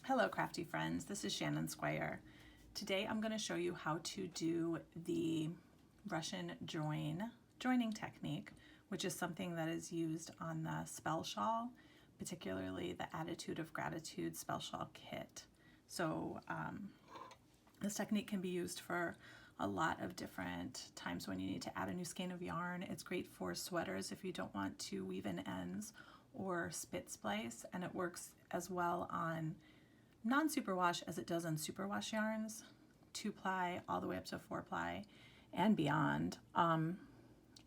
Hello crafty friends, this is Shannon Squire. Today I'm going to show you how to do the Russian joining technique, which is something that is used on the Spell Shawl, particularly the Attitude of Gratitude Spell Shawl kit. So this technique can be used for a lot of different times when you need to add a new skein of yarn. It's great for sweaters if you don't want to weave in ends or spit splice, and it works as well on non-superwash as it does on superwash yarns, 2-ply all the way up to 4-ply and beyond.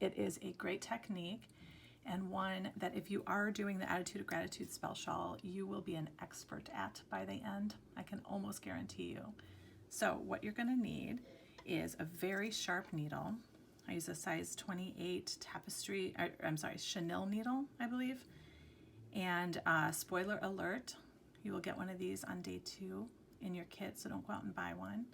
It is a great technique, and one that if you are doing the Attitude of Gratitude Spell Shawl, you will be an expert at by the end. I can almost guarantee you. So what you're going to need is a very sharp needle. I use a size 28 chenille needle, I believe. And spoiler alert, you will get one of these on day 2 in your kit, so don't go out and buy one.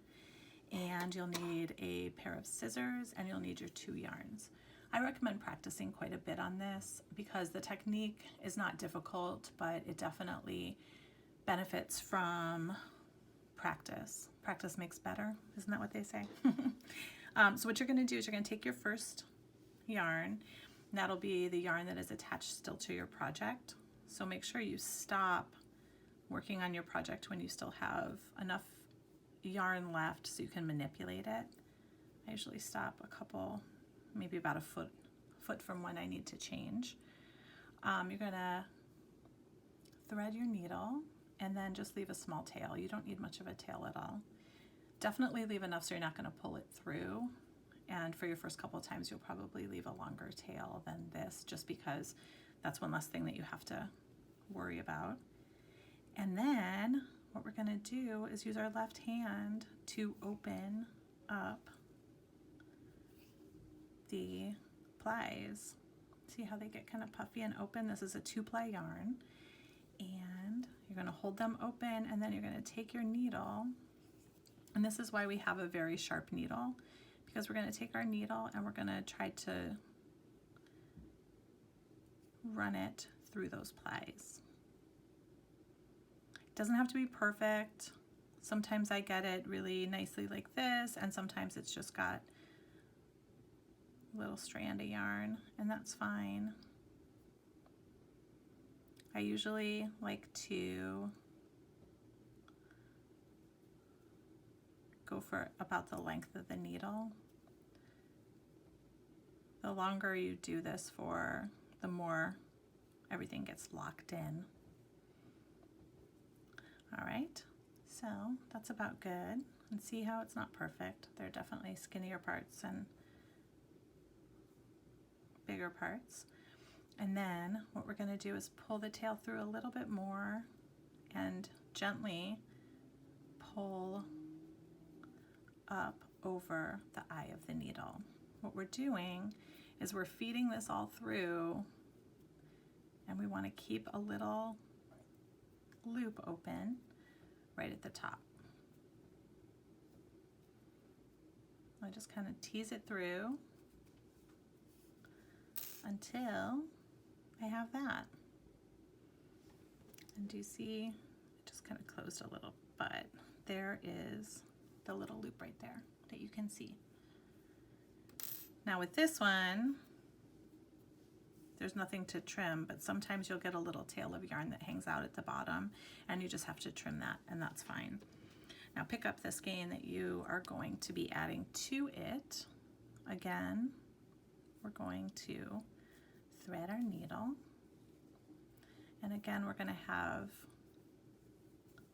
And you'll need a pair of scissors, and you'll need your 2 yarns. I recommend practicing quite a bit on this because the technique is not difficult, but it definitely benefits from practice. Practice makes better, isn't that what they say? So what you're going to do is you're going to take your first yarn, and that'll be the yarn that is attached still to your project. So make sure you stop working on your project when you still have enough yarn left so you can manipulate it. I usually stop a couple, maybe about a foot from when I need to change. You're gonna thread your needle and then just leave a small tail. You don't need much of a tail at all. Definitely leave enough so you're not gonna pull it through. And for your first couple of times, you'll probably leave a longer tail than this, just because that's one less thing that you have to worry about. And then what we're going to do is use our left hand to open up the plies. See how they get kind of puffy and open? This is a 2-ply yarn. And you're going to hold them open, and then you're going to take your needle. And this is why we have a very sharp needle, because we're going to take our needle and we're going to try to run it through those plies. Doesn't have to be perfect. Sometimes I get it really nicely like this, and sometimes it's just got a little strand of yarn, and that's fine. I usually like to go for about the length of the needle. The longer you do this for, the more everything gets locked in. All right, so that's about good. And see how it's not perfect. There are definitely skinnier parts and bigger parts. And then what we're going to do is pull the tail through a little bit more and gently pull up over the eye of the needle. What we're doing is we're feeding this all through, and we want to keep a little loop open right at the top. I just kind of tease it through until I have that. And do you see, it just kind of closed a little, but there is the little loop right there that you can see. Now with this one, there's nothing to trim, but sometimes you'll get a little tail of yarn that hangs out at the bottom, and you just have to trim that, and that's fine. Now pick up the skein that you are going to be adding to it. Again, we're going to thread our needle, and again we're going to have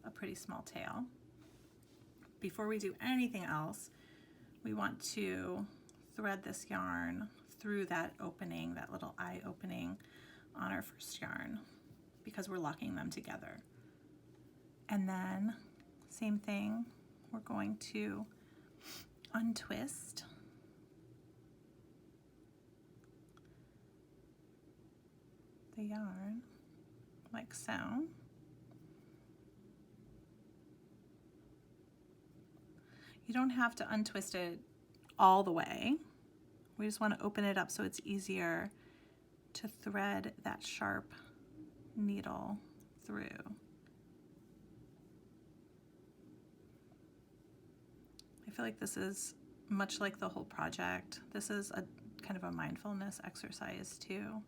a pretty small tail. Before we do anything else, we want to thread this yarn through that opening, that little eye opening on our first yarn, because we're locking them together. And then same thing, we're going to untwist the yarn like so. You don't have to untwist it all the way. We just want to open it up so it's easier to thread that sharp needle through. feel like this is much like the whole project. This is a kind of a mindfulness exercise too,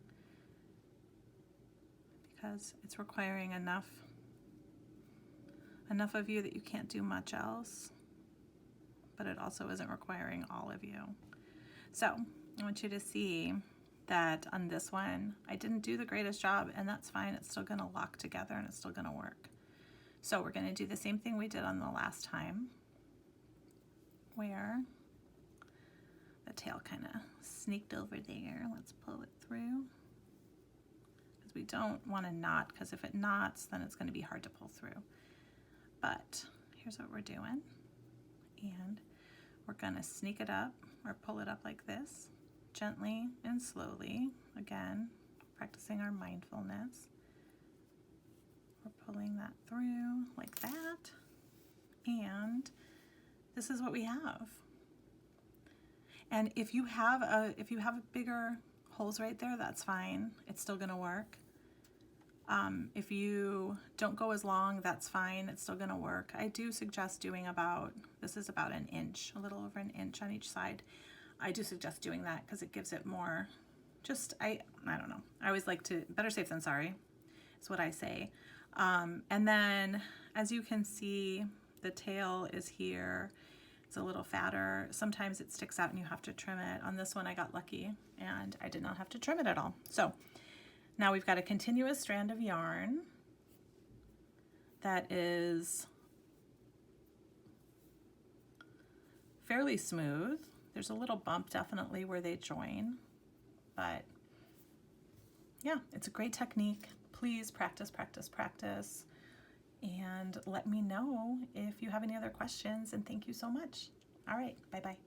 because it's requiring enough of you that you can't do much else, but it also isn't requiring all of you. So I want you to see that on this one, I didn't do the greatest job, and that's fine. It's still gonna lock together and it's still gonna work. So we're gonna do the same thing we did on the last time, where the tail kind of sneaked over there. Let's pull it through, because we don't want to knot, because if it knots, then it's going to be hard to pull through. But here's what we're doing, and we're going to sneak it up or pull it up like this, gently and slowly. Again, practicing our mindfulness. We're pulling that through like that, and this is what we have. And if you have bigger holes right there, that's fine. It's still gonna work. If you don't go as long, that's fine. It's still gonna work. I do suggest doing this is about an inch, a little over an inch on each side. I do suggest doing that because it gives it more, I don't know. I always like to, better safe than sorry, is what I say. And then, as you can see, the tail is here. It's a little fatter. Sometimes it sticks out and you have to trim it. On this one, I got lucky and I did not have to trim it at all. So now we've got a continuous strand of yarn that is fairly smooth. There's a little bump definitely where they join, but yeah, it's a great technique. Please practice, practice, practice. And let me know if you have any other questions, and thank you so much. All right, bye-bye.